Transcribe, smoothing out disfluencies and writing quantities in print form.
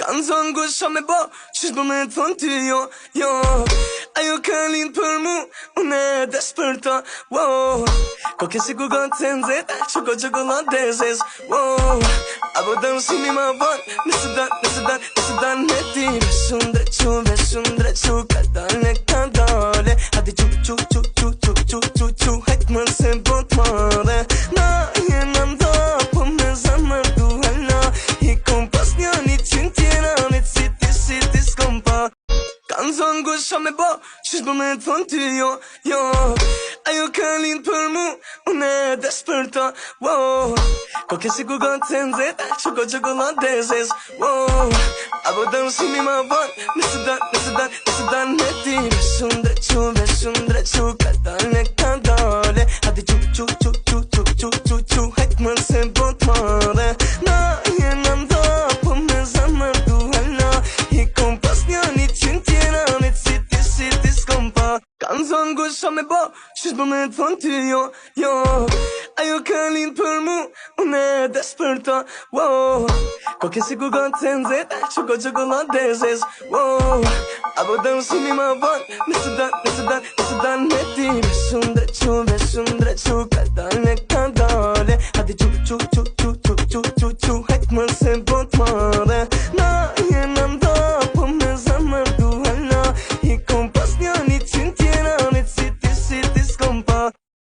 Kanë zonë gusha me bo, qysh bo me thonë ty jo, jo. Ajo ka linë për mu, unë e des për ta, wow. Ko ke si ku gotë të nëzeta, që ko qokoladezes, wow. Apo dëmë si një ma vonë, nëse dan me ti. Veshun drequ, ka dale, hadi qu, hajtë më se bot madhe. Na jena ndo, po me zamër du hala. I kom pas një qynë tjera, me citi s'kom pa. Kanë zonë gusha me bo, qysh bo me thonë ty jo, jo. Ajo ka linë për mu, unë e des për ta, wow. Ko ke si ku gotë të nëzeta, që ko qokoladezes, wow. Apo dëmë si një ma vonë, nëse dan me ti. Veshun drequ, ka dale, hadi qu, hajtë më se bot madhe. Na jena ndo, po me zamër du hala. I kom pas një qynë tjera, me citi s'kom pa. Kanë zonë gusha me bo, qysh bo me thonë ty jo, jo. Ajo ka linë për mu, unë e des për ta, wow. Ko ke si ku gotë të nëzeta, që ko qokoladezes, wow. Apo dëmë si një ma vonë, nëse dan me ti. Veshun drequ, ka dale, hadi qu, hajtë më se bot madhe.